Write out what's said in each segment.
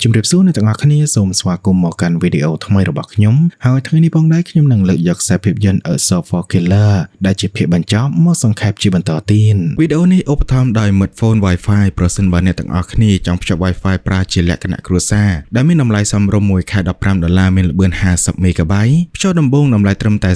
ជំរាបសួរអ្នកទាំងអស់គ្នាសូមស្វាគមន៍មកកាន់វីដេអូថ្មីរបស់ខ្ញុំហើយថ្ងៃនេះផងដែរខ្ញុំនឹងលើកយកខ្សែភាពយន្ត A Soul for Killer ដែលជាភាគបញ្ចប់មកសង្ខេបជាបន្តទៀតវីដេអូនេះឧបត្ថម្ភដោយ Midphone Wi-Fi ប្រសិនបើអ្នកទាំងអស់គ្នាចង់ភ្ជាប់ Wi-Fi ប្រើជាលក្ខណៈគ្រួសារដែលមានតម្លៃសមរម្យមួយខែ$15មានល្បឿន 50 MB ភ្ជាប់ដំបូងតម្លៃត្រឹមតែ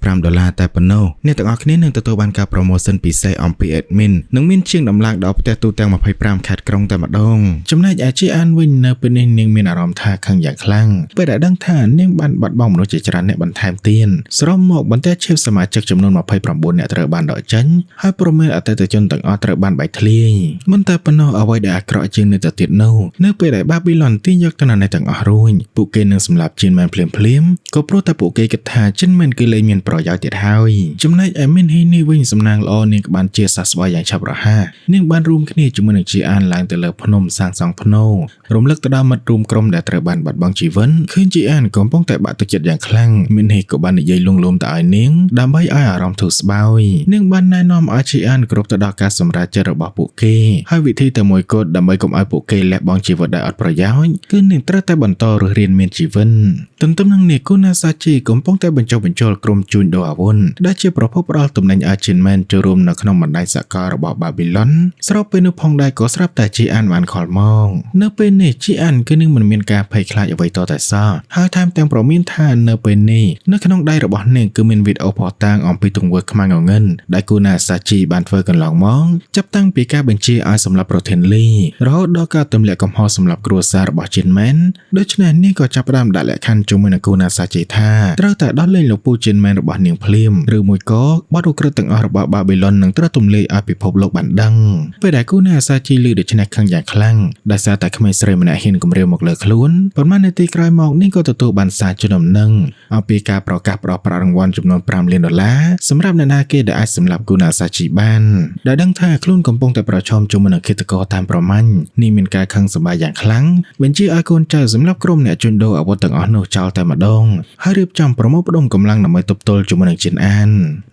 $45តែប៉ុណ្ណោះអ្នកទាំងអស់គ្នានឹងទទួលបានការ promotion ពិសេសអំពី admin និងមានជាងដំឡើងដល់ផ្ទះទូទាំង25ខេត្តក្រុងតែម្ដងចំណែកឯជាអានវិញនៅពេលនេះនាងមានអារម្មណ៍ថាខឹងយ៉ាងខ្លាំងពេលដែលដឹងថានាងបានបាត់បង់មនុស្សជាច្រើនអ្នកបន្ថែមទៀតស្រោមមកបន្ទះឈាបសមាជិកចំនួន29អ្នកត្រូវបានដកចេញហើយព្រមមានអតិថិជនទាំងអស់ត្រូវបានបែកធ្លាយមិនតែប៉ុណ្ណោះអ្វីដែលអាក្រក់ជាងនេះទៅទៀតនោះនៅពេលដែល Babylon ទាញយកតំណែងទាំងអស់រួចពួកគេនឹងសម្លាប់Jinmanភ្លាមក៏ព្រោះតែពួកគេគិតថា Jinman គឺលែងមានប្រយោជន៍ទៀតហើយចំណែកឯ Min Hee នេះវិញសំណាងល្អនាងក៏បានជាសះស្បើយយ៉ាងឆាប់រហ័សនាងបានរួមគ្នាជាមួយនឹងជាអានឡើងទៅលើភ្នំសាងសង់ភ្នោរំលឹកទៅដល់មិត្តរួមក្រុមដែលត្រូវបានបាត់បង់ជីវិតឃើញជាអានកំពុងតែបាក់ទឹកចិត្តយ៉ាងខ្លាំងMin Heeក៏បាននិយាយលួងលោមទៅឲ្យនាងដើម្បីឲ្យអារម្មណ៍ធូរស្បើយនាងបានណែនាំឲ្យជាអានគ្រប់ទៅដល់ការសម្រេចចិត្តរបស់ពួកគេហើយវិធីតែមួយគត់ដើម្បីកុំឲ្យពួកគេលះបង់ជីវិតដែលអត់ប្រយោជន៍គឺនាងត្រូវតែបន្តរស់រានមានជីវិតទន្ទឹមនឹងនេះ Kunasachi កំពុងតែបញ្ចុះបញ្ចូលក្រុមជួញដូរអាវុធដែលជាប្រភពផ្ដល់ទំនិញឲ្យ Jinman ចូលរួមនៅក្នុងបណ្ដាញសកលរបស់ Babylon ស្របពេលនោះផងដែរក៏ស្រាប់តែជាអានបានខលមកនៅពេលនេះជាអានគឺនឹងមិនមានការភ័យខ្លាចអ្វីតតែសោះហើយថែមទាំងប្រមានថានៅពេលនេះនៅក្នុងដៃរបស់នាងគឺមានវីដេអូផតាងអំពីទង្វើខ្មាំងងឹងដែល Kunasachi បានធ្វើកន្លងមកចាប់តាំងពីការបញ្ជាឲ្យសម្លាប់ប្រធានលីរហូតដល់ការទម្លាក់កំហុសសម្លាប់គ្រួសាររបស់ Jinman ដូច្នេះនាងក៏ចាប់ផ្ដើមដាក់លក្ខខណ្ឌជាមួយនឹង Kunasachi ថាត្រូវតែដោះលែងលោកពូ Jinman របស់នាងភ្លាមឬមួយក៏បទឧក្រិដ្ឋទាំងអស់របស់ Babylon នឹងត្រូវទម្លាយឲ្យពិភពលោកបានដឹងពេលដែល Kunasachi ឮដូច្នេះខឹងយ៉ាងខ្លាំងដោយសារតែក្មេងស្រីម្នាក់ហ៊ានគំរាមមកលើខ្លួនប៉ុន្មាននាទីក្រោយមកនាងក៏ទទួលបានសារជូនដំណឹងអំពីការប្រកាសផ្ដល់ប្រាក់រង្វាន់ចំនួន$5លានសម្រាប់អ្នកណាគេដែលអាចសម្លាប់ Kunasachi បានដែលដឹងថាខ្លួនកំពុងតែប្រឈមជាមួយនឹងឃាតករតាមប្រមាញ់នេះមានការខឹងសម្បាយ៉ាងខ្លាំងបញ្ជាឲ្យកូនចៅសម្លាប់ក្រុមអ្នកជួញដូរអាវុធទាំងអស់នោះចោលតែម្ដងហើយរៀបចំប្រមូលផ្ដុំកម្លាំងដើម្បីទប់ទល់ជាមួយនឹងJin An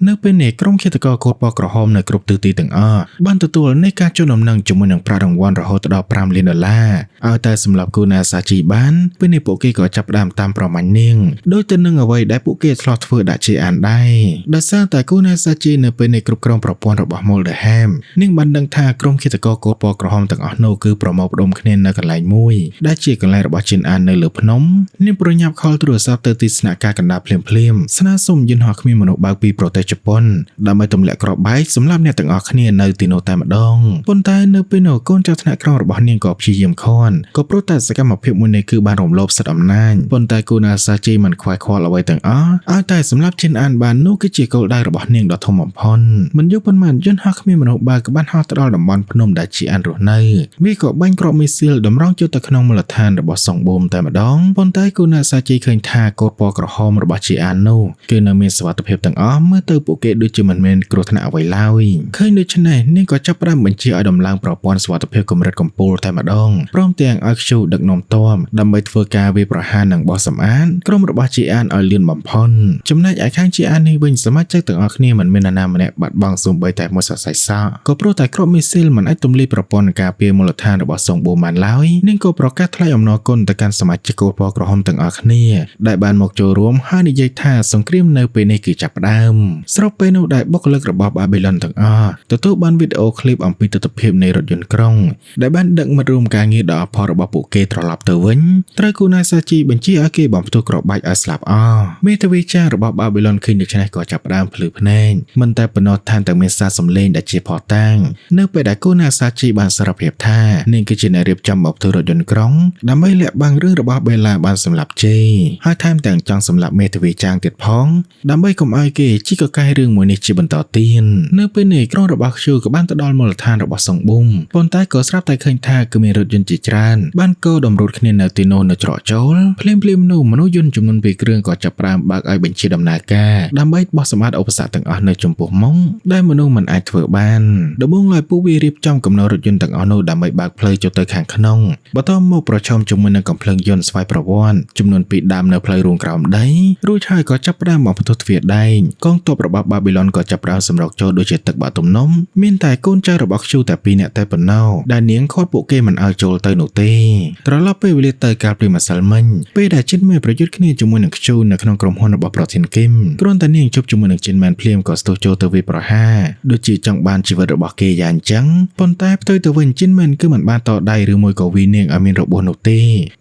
នៅពេលនេះក្រុមឃាតករកូដពណ៌ក្រហមនៅគ្រប់ទិសទីទាំងអស់បានទទួលនៃការជូនដំណឹងជាមួយនឹងប្រាក់រង្វាន់រហូតដល់$5លានឲ្យតែសម្រាប់ Kunasachi បានពេលនេះពួកគេក៏ចាប់ផ្ដើមតាមប្រមាញ់នាងដោយទៅនឹងអ្វីដែលពួកគេឆ្លោះធ្វើដាក់ជាអានដែរដោយសារតែ Kunasachi នៅពេលនេះគ្រប់គ្រងប្រព័ន្ធរបស់ Moldeham នាងបានដឹងថាក្រុមឃាតករកូដពណ៌ក្រហមទាំងអស់នោះគឺប្រមូលផ្ដុំគ្នានៅកន្លែងមួយដែលជាកន្លែងរបស់Jin Anនៅលើភ្នំនាងប្រញាប់ខលទូរស័ព្ទទៅទីស្នាក់ការកណ្ដាលភ្លាមស្នើសុំយន្តហោះគ្មានមនុស្សបើកពីប្រទេសជប៉ុនដើម្បីទម្លាក់គ្រាប់បែកសម្រាប់អ្នកទាំងអស់គ្នានៅទីនោះតែម្ដងប៉ុន្តែនៅពេលនោះកូនចៅថ្នាក់ក្រោមរបស់នាងក៏ព្យាយាមខានក៏ព្រោះតែសកម្មភាពមួយនេះគឺបានរំលោភសិទ្ធិអំណាចប៉ុន្តែ Kunasachi មិនខ្វាយខ្វល់អ្វីទាំងអស់ឲ្យតែសម្រាប់Jin Anបាននោះគឺជាគោលដៅរបស់នាងដ៏ធំបំផុតមិនយូរប៉ុន្មានយន្តហោះគ្មានមនុស្សបើកបានហោះទៅដល់តំបន់ភ្នំដែលជាអានរស់នៅវាក៏បាញ់គ្រាប់មីស៊ីលតម្រង់ចូលទៅក្នុងមូលដ្ឋានរបស់សង្បូមតែម្ដងប៉ុន្តែ Kunasachi ឃើញថាកូដពណ៌ក្រហមរបស់ជាអាននោះគឺនៅមានសុវត្ថិភាពទាំងអស់មើលទៅពួកគេដូចជាមិនមានគ្រោះថ្នាក់អ្វីឡើយឃើញដូច្នេះនាងក៏ចាប់ផ្ដើមបញ្ជាឲ្យដំឡើងប្រព័ន្ធសុវត្ថិភាពកម្រិតកំពូលតែម្ដងព្រមទាំងឲ្យខ្ជូដឹកនាំតមដើម្បីធ្វើការវាយប្រហារនឹងបោះសម្អាតក្រុមរបស់ជាអានឲ្យលឿនបំផុតចំណែកឯខាងជាអាននេះវិញសមាជិកទាំងអស់គ្នាមិនមាននរណាម្នាក់បាត់បង់សូម្បីតែមួយសរសៃសក់ក៏ព្រោះតែគ្រាប់មីស៊ីលមិនអាចទម្លាយប្រព័ន្ធការពារមូលដ្ឋានរបស់សង្បូមបានឡើយនាងក៏ប្រកាសថ្លែងអំណរគុណទៅកាន់សមាជិកកូដពណ៌ក្រហមទាំងអស់គ្នាដែលបានមកចូលរួមហើយនិយាយថាសង្គ្រាមនៅពេលនេះគឺចាប់ផ្ដើមស្របពេលនោះដែលបុគ្គលិករបស់ Babylon ទាំងអស់ទទួលបានវីដេអូឃ្លីបអំពីទស្សនវិជ្ជានៃរថយន្តក្រុងដែលបានដឹកមិត្តរួមការងារដល់អភ័យរបស់ពួកគេត្រឡប់ទៅវិញត្រូវ Kunasachi បញ្ជាឲ្យគេបំផ្ទុះគ្រាប់បែកឲ្យស្លាប់អស់មេធាវីចាររបស់ Babylon ឃើញដូច្នេះក៏ចាប់ផ្ដើមភ្លឺភ្នែកមិនតែប៉ុណ្ណោះថែមទាំងមានសារសំឡេងដែលជាផតាំងនៅពេលដែល Kunasachi បានសារភាពថានាងគឺជាអ្នករៀបចំបំផ្ទុះរថយន្តក្រុងដើម្បីលាក់បាំងរឿងរបស់ Bella បានសម្លាប់ជេហើយថែមទាំងចង់សម្លាប់មេធាវីចាងទៀតផងដើម្បីកុំឲ្យគេជីកកកាយរឿងមួយនេះជាបន្តទៀតនៅពេលនេះក្រុមរបស់ Q ក៏បានទៅដល់មូលដ្ឋានរបស់សង្បូមប៉ុន្តែក៏ស្រាប់តែឃើញថាគឺមានរថយន្តជាច្រើនបានកោតម្រួតគ្នានៅទីនោះនៅច្រកចូលភ្លាមនោះមនុស្សយន្តចំនួន2គ្រឿងក៏ចាប់ផ្ដើមបើកឲ្យបញ្ជាដំណើរការដើម្បីបោះសម្អាតឧបសគ្គទាំងអស់នៅចំពោះមុខដែលមនុស្សមិនអាចធ្វើបានដំបូងឡើយពួកវារៀបចំកំណត់រថយន្តទាំងអស់នោះដើម្បីបើកផ្លូវចូលទៅខាងក្នុងបន្ទាប់មកប្រឈមជាមួយនឹងកំភ្លើងយន្តស្វ័យប្រវត្តិចំនួន ពីដើមនៅផ្លូវរួមក្រោមដីរួចហើយក៏ចាប់ផ្ដើមមកផ្ទុះទ្វារដែងកងទ័ពរបស់បាប៊ីឡុនក៏ចាប់ផ្ដើមសម្រុកចូលដូចជាទឹកបាក់ទំនំមានតែកូនចៅរបស់ខ្ជូតែ2នាក់តែប៉ុណ្ណោះដែលនាងខាត់ពួកគេមិនឲ្យចូលទៅនោះទេត្រឡប់ពេលវេលាទៅកាលពីម្សិលមិញពេលដែលចិនមែនប្រយុទ្ធគ្នាជាមួយនឹងខ្ជូនៅក្នុងក្រុមហ៊ុនរបស់ប្រធានគឹមគ្រាន់តែនាងជប់ជាមួយនឹងចិនមែនភ្លាមក៏ស្ទុះចូលទៅវាយប្រហារដូចជាចង់បានជីវិតរបស់គេយ៉ាងអញ្ចឹងប៉ុន្តែផ្ទុយទៅវិញចិនមែនគឺមិនបានតដៃឬមួយក៏វាយនាងឲ្យមានរបួសនោះទ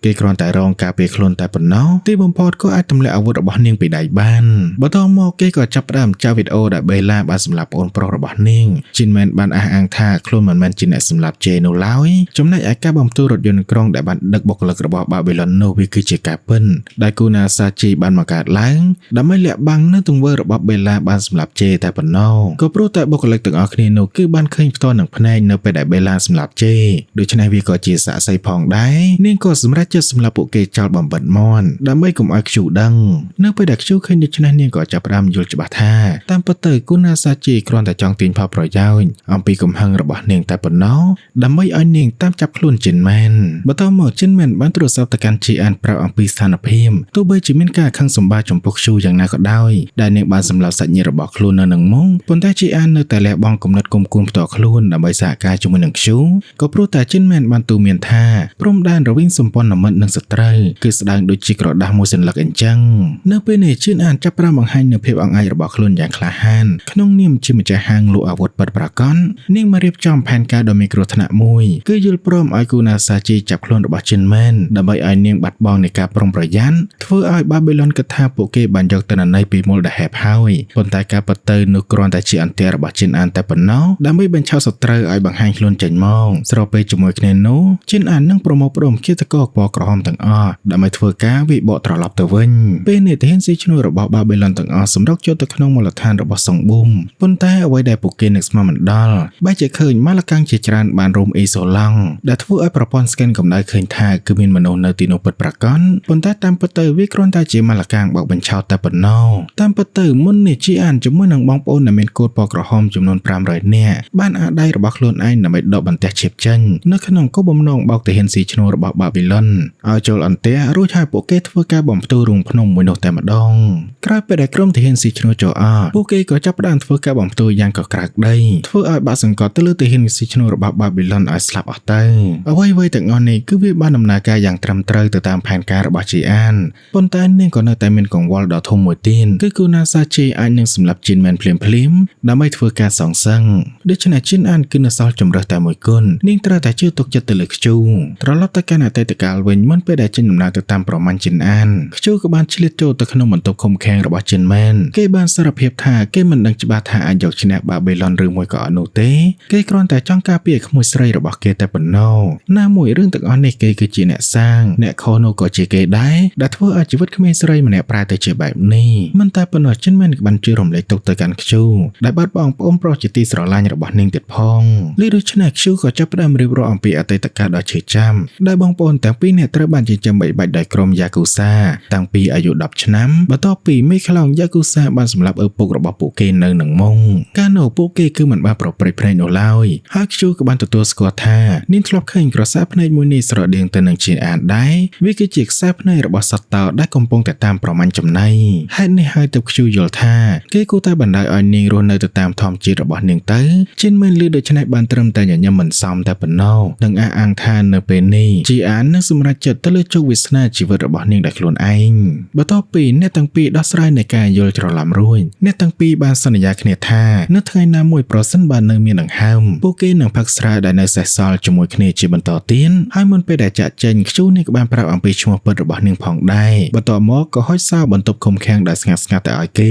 េគេគ្រាន់តែរងការពារខ្លួនតែប៉ុណ្ណោះទីបំផុតក៏អាចទម្លាក់អាវុធរបស់នាងពីដៃបានបន្ទាប់មកគេក៏ចាប់ផ្ដើមចាក់វីដេអូដែលបេឡាបានសម្លាប់ប្អូនប្រុសរបស់នាងចិនមែនបានអះអាងថាខ្លួនមិនមែនជាអ្នកសម្លាប់ជេនោះឡើយចំណែកឯការបំផ្ទុះរថយន្តក្រុងដែលបានដឹកបុគ្គលិករបស់បាប៊ីឡុននោះវាគឺជាការពិនដែលគូណាសាជីបានបង្កើតឡើងដើម្បីលាក់បាំងនៅទង្វើរបស់បេឡាបានសម្លាប់ជេតែប៉ុណ្ណោះក៏ព្រោះតែបុគ្គលិកទាំងអស់គ្នានោះគឺបានឃើញផ្ទាល់នឹងភ្នែកនៅពេលដែលបេឡាសម្លាប់ជេដូច្នេះវាក៏ជាសាក្សីផងដែរនាងក៏សម្រេចចិត្តសម្លាប់ពួកគេចោលបំបិទមន់ដើម្បីកុំឲ្យខ្ជូដឹងនៅពេលដែលខ្ជូឃើញដូច្នេះនាងក៏ចាប់ផ្ដើមយល់ច្បាស់ថាតាមពិតទៅគូណាសាជីគ្រាន់តែចង់ទាញផលប្រយោជន៍អំពីកំហឹងរបស់នាងតែប៉ុណ្ណោះដើម្បីឲ្យនាងតាមចាប់ខ្លួនចិនមែនបន្ទាប់មកចិនមែនបានទូរស័ព្ទទៅកាន់ជីអានប្រាប់អំពីស្ថានភាពទោះបីជាមានការខឹងសម្បារចំពោះខ្ជូយ៉ាងណាក៏ដោយដែលនាងបានសម្លាប់សាច់ញាតិរបស់ខ្លួននៅនឹងមុំប៉ុន្តែជីអាននៅតែលះបង់គំនិតគុំគួនផ្ទាល់ខ្លួនដើម្បីសហការជាមួយនឹងខ្ជូក៏ព្រោះតែចិនមែនបានទូមានថាព្រំដែនរវាងសម្ព័ន្ធមិត្តនិងសត្រូវគឺស្ដើងដូចជាក្រដាស់មួយសន្លឹកអញ្ចឹងនៅពេលនេះជីនអានចាប់ផ្ដើមបង្ហាញនូវភាពអង្អែលរបស់ខ្លួនយ៉ាងក្លាហានក្នុងនាមជាម្ចាស់ហាងលក់អាវុធពិតប្រាកដនាងបានរៀបចំផែនការដ៏មានគ្រោះថ្នាក់មួយគឺយល់ព្រមឲ្យគូណាសាជីចាប់ខ្លួនរបស់ចិនមែនដើម្បីឲ្យនាងបាត់បង់នៃការប្រុងប្រយ័ត្នធ្វើឲ្យបាប៊ីឡុនគិតថាពួកគេបានយកទិន្នន័យពីមូលដហេតុហើយប៉ុន្តែការពិតទៅនោះគ្រាន់តែជាអន្ទាក់របស់ចិនអានតែប៉ុណ្ណោះដើម្បីបញ្ឆោតសត្រូវឲ្យបង្ហាញខ្លួនចេញមកស្របពេលជាមួយគ្នានោះចិនអាននឹងប្រមូលផ្ដុំឃាតករពណ៌ក្រហមទាំងអស់ដើម្បីធ្វើការវិបកត្រឡប់ទៅវិញពេលនេះទាហានស៊ីឈ្នួលរបស់បាប៊ីឡុនទាំងអស់សម្រុកចូលទៅក្នុងមូលដ្ឋានរបស់សុងប៊ុំប៉ុន្តែអ្វីដែលពួកគេនឹកស្មានមិនដល់បែរជាឃើញម៉ាឡាកាំងជាច្រើនបានរុំអ៊ីសូឡង់ដែលធ្វើឲ្យប្រព័ន្ធស្កេនកម្ដៅឃើញថាគឺមានមនុស្សនៅទីនោះពិតប្រាកដប៉ុន្តែតាមពិតទៅវាគ្រាន់តែជាម៉ាឡាកាំងបោកបញ្ឆោតតែប៉ុណ្ណោះតាមពិតទៅមុននេះជីអានជាមួយនឹងបងប្អូនដែលមានកូនពណ៌ក្រហមចំនួន500នាក់បានអាដៃរបស់ខ្លួនឯងដើម្បីដកបន្ទះឈៀបចេញនៅក្នុងគោលបំណងបោកទាហានស៊ីឈ្នួលរបស់បាប៊ីឡុនឲ្យចូលអន្ទះរួចហើយពួកគេធ្វើការបំផ្ទុះរូងភ្នំមួយនោះតែម្ដងក្រោយពេលដែលក្រុមទាហានស៊ីឈ្នួលចូលអស់ពួកគេក៏ចាប់ផ្ដើមធ្វើការបំផ្ទុះយ៉ាងកក្រើកដីធ្វើឲ្យបាក់សង្កត់ទៅលើទាហានស៊ីឈ្នួលរបស់បាប៊ីឡុនឲ្យស្លាប់អស់ទៅអ្វីៗទាំងអស់នេះគឺវាបានដំណើរការយ៉ាងត្រឹមត្រូវទៅតាមផែនការរបស់ជីអានប៉ុន្តែនាងក៏នៅតែមានកង្វល់ដ៏ធំមួយទៀតគឺគូណាសាជីអាចនឹងសម្លាប់ជីនមែនភ្លាមដើម្បីធ្វើការសងសឹងដូច្នេះជីនអានគឺនៅសល់ជំរើសតែមួយគត់នាងត្រូវតែជឿទុកចិត្តទៅលើខ្ជូត្រឡប់ទៅកាន់អតីតកាលវិញមុនពេលដែលចេញដំណើរទៅតាមប្រមាញ់ជីនអានខ្ជូក៏បានឆ្លៀតចូលទៅក្នុងបន្ទប់ឃុំឃាំងរបស់ជីនមែនគេបានសារភាពថាគេមិនដឹងច្បាស់ថាអាចយកឈ្នះបាប៊ីឡុនឬមួយក៏អត់នោះទេគេគ្រាន់តែចង់ការពារក្មួយស្រីរបស់គេតែប៉ុណ្ណោះណាមួយរឿងទាំងអស់នេះគេគឺជាអ្នកសាងអ្នកខុសនោះក៏ជាគេដែរដែលធ្វើឲ្យជីវិតក្មេងស្រីម្នាក់ប្រែទៅជាបែបនេះមិនតែប៉ុណ្ណោះជីនមែនក៏បានជួយរំលែកទុកទៅកាន់ខ្ជូដែលបាត់បង់ប្អូនប្រុសជាទីស្រឡាញ់របស់នាងទៀតផងលុះដូច្នេះខ្ជូក៏ចាប់ផ្ដើមរៀបរាប់អំពីអតីតកាលដ៏ឈឺចាំដែលបងប្អូនទាំងពីរនាក់ត្រូវបានចិញ្ចឹមបីបាច់ដោយក្រុមយ៉ាគូសាតាំងពីអាយុ10ឆ្នាំបន្ទាប់ពីមេខ្លោងយ៉ាគូសាបានសម្លាប់ឪពុករបស់ពួកគេនៅនឹងមុងកាលនោះពួកគេគឺមិនបានប្រព្រឹត្តភ្នែកនោះឡើយហើយខ្ជូក៏បានទទួលស្គាល់ថានាងធ្លាប់ឃើញក្រសែភ្នែកមួយនេះស្រដៀងទៅនឹងជាអានដែរវាគឺជាខ្សែភ្នែករបស់សត្វតោដែលកំពុងតែតាមប្រមាញ់ចំណៃហេតុនេះហើយទើបខ្ជូយល់ថាគេគួរតែបណ្ដោយឲ្យនាងរស់នៅទៅតាមធម្មជាតិរបស់នាងទៅជីនមែនលឺដូច្នេះបានត្រឹមតែញញឹមមិនសមតែប៉ុណ្ណោះនឹងអះអាងថានៅពេលនេះជីអាននឹងសម្រេចចិត្តទៅលើជោគវាសនាជីវិតរបស់នាងដោយខ្លួនឯងបន្ទាប់ពីអ្នកទាំងពីរដោះស្រាយនៃការយល់ច្រឡំរួចអ្នកទាំងពីរបានសន្យាគ្នាថានៅថ្ងៃណាមួយប្រសិនបើនៅមានដង្ហើមពួកគេនឹងផឹកស្រាដែលនៅសេសសល់ជាមួយគ្នាជាបន្តទៀតហើយមុនពេលដែលចាក់ចេញខ្ជូនេះក៏បានប្រាប់អំពីឈ្មោះពិតរបស់នាងផងដែរបន្ទាប់មកក៏ហុចសោបន្ទប់ឃុំឃាំងដែលស្ងាត់ៗតែឲ្យគេ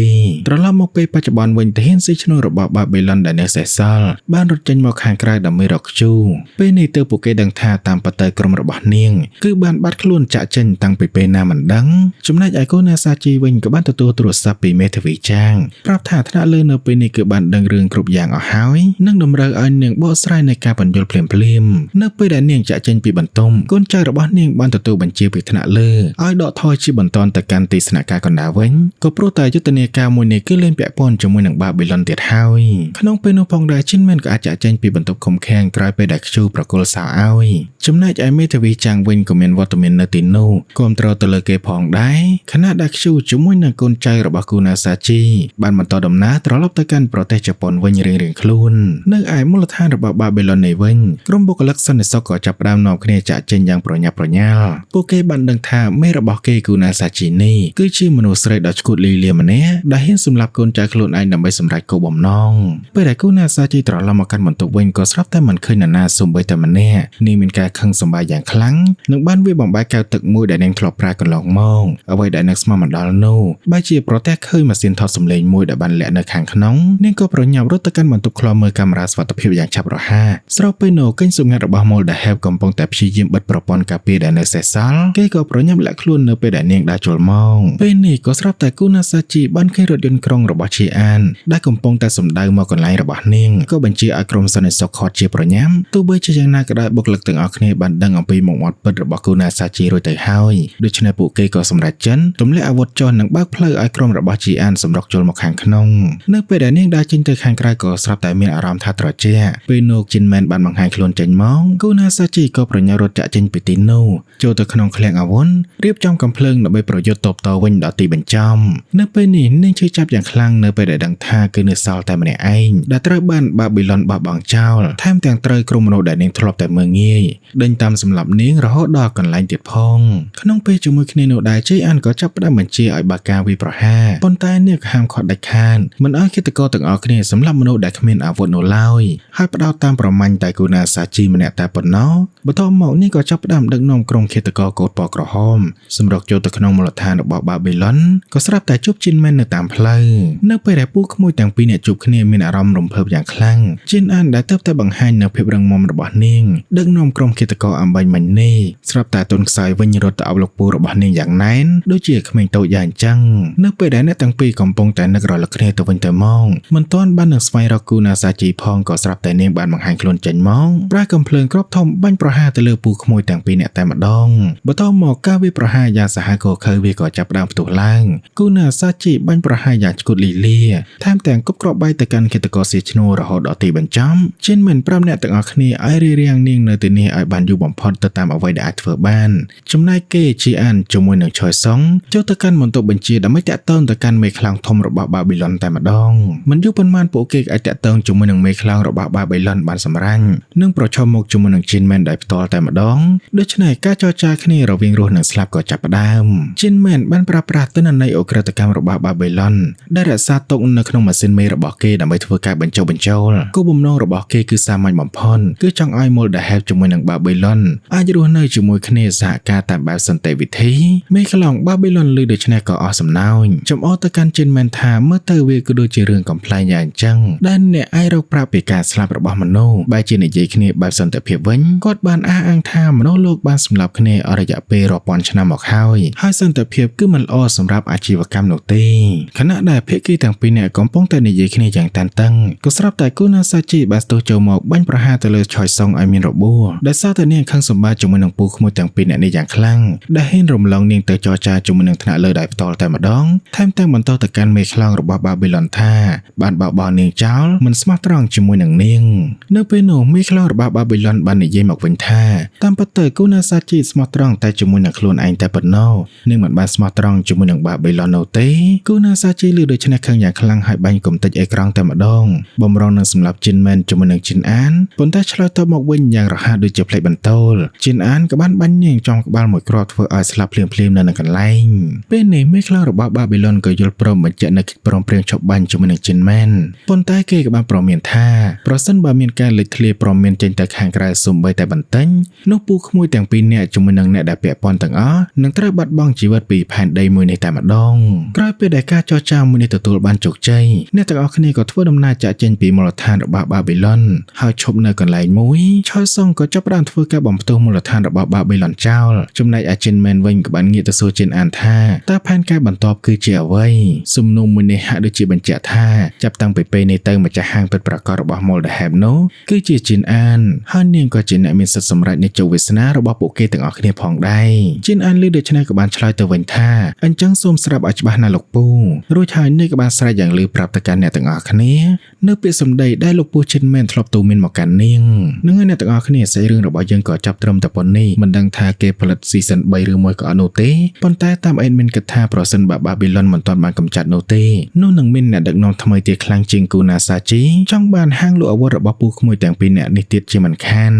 ត្រឡប់មកពេលបច្ចុប្បន្នវិញទាហានស៊ីឈ្នួលរបស់បាប៊ីឡុនដែលនៅសេសសល់បានរត់ចេញមកខាងក្រៅដើម្បីរកខ្ជូពេលនេះទើបពួកគេដឹងថាតាមពិតទៅក្រុមរបស់នាងគឺបានបាត់ខ្លួនចាក់ចេញតាំងពីពេលណាមិនដឹងចំណែកឯកូនសាជីវិញក៏បានទទួលទូរស័ព្ទពីមេធាវីចាងប្រាប់ថាថ្នាក់លើនៅពេលនេះគឺបានដឹងរឿងគ្រប់យ៉ាងអស់ហើយនិងតម្រូវឲ្យនាងបកស្រាយនៃការបញ្យល់ភ្លាមៗនៅពេលដែលនាងចាក់ចេញពីបន្ទប់កូនចៅរបស់នាងបានទទួលបញ្ជាពីថ្នាក់លើឲ្យដកថយជាបន្តទៅកាន់ទីស្នាក់ការកណ្ដាលវិញក៏ព្រោះតែយុទ្ធនាការមួយនេះគឺលែងពាក់ព័ន្ធជាមួយនឹងបាប៊ីឡុនទៀតហើយក្នុងពេលនោះផងដែរជីនមែនក៏អាចចាក់ចេញពីបន្ទប់ឃុំឃាំងក្រោយពេលដែលខ្ជូប្រគល់សោឲ្យចំណែកឯមេធាវីចាងវិញក៏មានវត្តមាននៅទីនោះគាំទ្រ រទៅលើគេផងដែរខណៈដែលខ្ជូជាមួយនឹងកូនចៅរបស់គូណាសាជីបានបន្តដំណើរត្រឡប់ទៅកាន់ប្រទេសជប៉ុនវិញរៀងៗខ្លួននៅឯមូលដ្ឋានរបស់បាប៊ីឡុននេះវិញក្រុមបុគ្គលិកសន្តិសុខក៏ចាប់ផ្ដើមនាំគ្នាចាក់ចេញយ៉ាងប្រញាប់ប្រញាល់ពួកគេបានដឹងថាមេរបស់គេគូណាសាជីនេះគឺជាមនុស្សស្រីដ៏ឆ្កួតលីលាម្នាក់ដែលហ៊ានសម្លាប់កូនចៅខ្លួនឯងដើម្បីសម្រេចគោលបំណងពេលដែលគូណាសាជីត្រឡប់មកកាន់បន្ទប់វិញក៏ស្រាប់តែមិនឃើញនរណាសូម្បីតែម្នាក់នាងមានការខឹងសម្បាយ៉ាងខ្លាំងនិងបានវាយបំបែកកែវទឹកមួយដែលនាងធ្លាប់ប្រើកន្លងមកអ្វីដែលនឹកស្មានមិនដល់នោះបែរជាប្រទះឃើញម៉ាស៊ីនថតសម្លេងមួយដែលបានលាក់នៅខាងក្នុងនាងក៏ប្រញាប់រត់ទៅកាន់បន្ទប់ឃ្លាំមើលកាមេរ៉ាសុវត្ថិភាពយ៉ាងឆាប់រហ័សស្របពេលនោះកេញសម្ងាត់របស់ Moldahev កំពុងតែព្យាយាមបិទប្រព័ន្ធការពារដែលនៅសេសសល់គេក៏ប្រញាប់លាក់ខ្លួននៅពេលដែលនាងដើរចូលមកពេលនេះក៏ស្រាប់តែគូណាសាជីបានឃើញរថយន្តក្រុងរបស់ជាអានដែលកំពុងតែសម្ដៅមកកន្លែងរបស់នាងក៏បញ្ជាឲ្យក្រុមសន្តិសុខខត់ជាប្រញាប់ទោះបីជាយ៉ាងណាក៏ដោយបុគ្គលិកទាំងអស់គ្នាបានដឹងអំពីមុខមាត់ពិតរបស់គូណាសាជីរួចទៅហើយដូច្នេះពួកគេក៏សម្រេចចិនទម្លាក់អាវុធចុះនិងបើកផ្លូវឲ្យក្រុមរបស់ជាអានសម្រុកចូលមកខាងក្នុងនៅពេលដែលនាងដើរចេញទៅខាងក្រៅក៏ស្រាប់តែមានអារម្មណ៍ថាត្រជាក់ពេលនោះជីនមែនបានបង្ហាញខ្លួនចេញមកគូណាសាជីក៏ប្រញាប់រត់ចាក់ចេញពីទីនោះចូលទៅក្នុងឃ្លាំងអាវុធរៀបចំកំភ្លើងដើម្បីប្រយុទ្ធតបតវិញដល់ទីបញ្ចំនៅពេលនេះនាងឈឺចាប់យ៉ាងខ្លាំងនៅពេលដែលដឹងថាគឺនៅសល់តែម្នាក់ឯងដែលត្រូវបានបាប៊ីឡុនបោះបង់ចោលថែមទាំងត្រូវក្រុមមនុស្សដែលនាងធ្លាប់តែមើលងាយដេញតាមសម្លាប់នាងរហូតដល់កន្លែងទៀតផងក្នុងពេលជាមួយគ្នានោះដែរជ័យអានក៏ចាប់ផ្ដើមបញ្ជាឲ្យបើកការវាយប្រហារប៉ុន្តែនាងហាមឃាត់ដាច់ខាតមិនឲ្យឃាតករទាំងអស់គ្នាសម្លាប់មនុស្សដែលគ្មានអាវុធនោះឡើយហើយផ្ដោតតាមប្រមាញ់តែគូណាសាជីម្នាក់តែប៉ុណ្ណោះបន្ទាប់មកនាងក៏ចាប់ផ្ដើមដឹកនាំក្រុមឃាតករកូដពណ៌ក្រហមសម្រុកចូលទៅក្នុងមូលដ្ឋានរបស់បាប៊ីឡុនក៏ស្រាប់តែជួបជីនមែននៅតាមផ្លូវនៅពេលដែលពូក្មួយទាំងពីរនាក់ជួបគ្នាមានអារម្មណ៍រំភើបយ៉ាងខ្លាំងជីនអានដែលទើបតែបង្ហាញនៅភាពរឹងមាំរបស់នាងដឹកនាំក្រុមឃាតករអំបញ្ញមិញនេះស្រាប់តែទុនខ្សោយវិញរត់ទៅអបលោកពូរបស់នាងយ៉ាងណែនដូចជាក្មេងតូចយ៉ាងអញ្ចឹងនៅពេលដែលអ្នកទាំងពីរកំពុងតែនឹករលឹកគ្នាទៅវិញទៅមកមិនទាន់បាននឹងស្វែងរកគូណាសាជីផងក៏ស្រាប់តែនាងបានបង្ហាញខ្លួនចេញមកប្រើកំភ្លើងគ្រាប់ធំបាញ់ប្រហារទៅលើពូក្មួយទាំងពីរនាក់តែម្ដងបន្ទាប់មកការវាយប្រហារយ៉ាងសាហាវខើវាក៏ចាប់ផ្ដើមផ្ទុះឡើងគូណាសាជីបាញ់ប្រហារយ៉ាងឆ្កួតលីលាថែមទាំងគប់គ្រាប់បែកទៅកាន់ឃាតករសៀឈ្នួលរហូតដល់ទីបញ្ចំជីនមិនប្រាប់អ្នកទាំងអស់គ្នាឲ្យរៀបរៀងនាងនៅទីនេះឲ្យបានយូរបំផុតទៅតាមអ្វីដែលអាចធ្វើបានចំណែកគេជាអានជាមួយនឹងឆយសុងចូលទៅកាន់បន្ទប់បញ្ជាដើម្បីតាក់ទងទៅកាន់មេខ្លោងធំរបស់បាប៊ីឡុនតែម្ដងមិនយូរប៉ុន្មានពួកគេអាចតាក់ទងជាមួយនឹងមេខ្លោងរបស់បាប៊ីឡុនបានសម្រាញ់និងប្រឈមមុខជាមួយនឹងជីនមែនដោយផ្ទាល់តែម្ដងដូច្នេះការចរចាគ្នារវាងរស់និងស្លាប់ក៏ចាប់ផ្ដើមជីនមែនបានប្រើប្រាស់ទិន្នន័យអុក្រិតកម្មរបស់បាប៊ីឡុនដែលរក្សាទុកនៅក្នុងម៉ាស៊ីនមេរបស់គេដើម្បីធ្វើការបញ្ចុះបញ្ចូលគោលបំណងរបស់គេគឺសាមញ្ញបំផុតគឺចង់ឲ្យ Moldahev ជាមួយនឹងបាប៊ីឡុនអាចរស់នៅជាមួយគ្នាសហការតាមបែបសន្តិវិធីមេខ្លោងបាប៊ីឡុនឮដូច្នេះក៏អស់សំណោចចំអកទៅកាន់ជីនមែនថាមើលទៅវាគឺដូចជារឿងកំប្លែងយ៉ាងអញ្ចឹងដែលអ្នកឯងរកប្រាប់ពីការស្លាប់របស់មនុស្សបែរជានិយាយគ្នាបែបសន្តិភាពវិញគាត់បានអះអាងថាមនុស្សលោកបានសម្លាប់គ្នាអស់រយៈពេលរាប់ពាន់ឆ្នាំមកហើយសន្តិភាពគឺមិនល្អសម្រាប់អាជីវកម្មនោះទេខណៈដែលភាគីទាំងពីរនាក់កំពុងតែនិយាយគ្នាយ៉ាងតានតឹងក៏ស្រាប់តែគូណាសាជីបានស្ទុះចូលមកបាញ់ប្រហារទៅលើឆយសុងឲ្យមានរបួសដែលសារតែនាងខឹងសម្បាជាមួយនឹងពូក្មួយទាំងពីរនាក់នេះយ៉ាងខ្លាំងដែលហ៊ានរំលងនាងទៅចរចាជាមួយនឹងថ្នាក់លើដោយផ្ទាល់តែម្ដងថែមទាំងបន្តទៅកាន់មេខ្លោងរបស់បាប៊ីឡុនថាបានបបោនាងចោលមិនស្មោះត្រង់ជាមួយនឹងនាងនៅពេលនោះមេខ្លោងរបស់បាប៊ីឡុនបាននិយាយមកវិញថាតាមពិតទៅគូណាសាជីស្មោះត្រង់តែជាមួយនឹងខ្លួនឯងតែប៉ុណ្ណោះនឹងមិនបានស្មោះត្រង់ជាមួយនឹងបាប៊ីឡុននោះទេគូណាសាជីឮដូច្នេះខឹងយ៉ាងខ្លាំងហើយបាញ់គំតិចអេក្រង់តែម្ដងបំរុងនឹងសម្លាប់ជីនមែនជាមួយនឹងជីនអានប៉ុន្តែឆ្លើយតបមកវិញយ៉ាងរហ័សដូចជាផ្លេចបន្ទោលជីនអានក៏បានបាញ់នាងចំក្បាលមួយគ្រាប់ធ្វើឲ្យស្លាប់ភ្លាមៗនៅនឹងកន្លែងពេលនេះមេខ្លោងរបស់បាប៊ីឡុនក៏យល់ព្រមបញ្ជាក់នូវកិច្ចព្រមព្រៀងឈប់បាញ់ជាមួយនឹងជីនមែនប៉ុន្តែគេក៏បានព្រមានថាប្រសិនបើមានការលេចធ្លាយព្រមានចេញទៅខាងក្រៅសូម្បីតែបន្តិចនោះពូក្មួយទាំងពីរនាក់ជាមួយនឹងអ្នកដែលពាក់ព័ន្ធទាំងអស់នឹងត្រូវបាត់បង់ជីវិតពីផែនដីមួយនេះតែម្ដងក្រោយពេលដែលការចរចាមួយនេះទទួលបានជោគជ័យអ្នកទាំងអស់គ្នាក៏ធ្វើដំណើរចាកចេញពីមូលដ្ឋានរបស់បាប៊ីឡុនហើយឈប់នៅកន្លែងមួយឆយសុងក៏ចាប់ផ្ដើមធ្វើការបំផ្ទុះមូលដ្ឋានរបស់បាប៊ីឡុនចោលចំណែកអាជីនមែនវិញក៏បានងាកទៅសួរជីនអានថាតើផែនការបន្ទាប់គឺជាអ្វីសំណួរមួយនេះហាក់ដូចជាបញ្ជាក់ថាចាប់តាំងពីពេលនេះទៅម្ចាស់ហាងពិតប្រាកដរបស់ Moldahev នោះគឺជាជីនអានហើយនាងក៏ជាអ្នកមានសិទ្ធិសម្រេចនៃជោគវាសនារបស់ពួកគេទាំងអស់គ្នាផងដែរជីនអានឮដូច្នេះក៏បានឆ្លើយទៅវិញថាអញ្ចឹងសូមស្រាប់ឲ្យច្បាស់ណាលោកពូរួចហើយនាងក៏បានស្រែកយ៉ាងលឺប្រាប់ទៅកាន់អ្នកទាំងអស់គ្នានៅពាក្យសម្ដីដែលលោកពូជីនមែនធ្លាប់ទូមានមកកាន់នាងនឹងអ្នកទាំងអស់គ្នាសាច់រឿងរបស់យើងក៏ចាប់ត្រឹមតែប៉ុណ្នេះមិនដឹងថាគេផលិត season 3 ឬ មួយក៏អត់នោះទេប៉ុន្តែតាមអេដមីនគិតថាប្រសិនបើបាប៊ីឡុនមិនទាន់បានកម្ចាត់នោះទេនោះនឹងមានអ្នកដឹកនាំថ្មីទៀតខ្លាំងជាងគូណាសាជីចង់បានហាងលក់អាវុធរបស់ពូក្មួយទាំងពីរនាក់នេះទៀតជាមិនខាន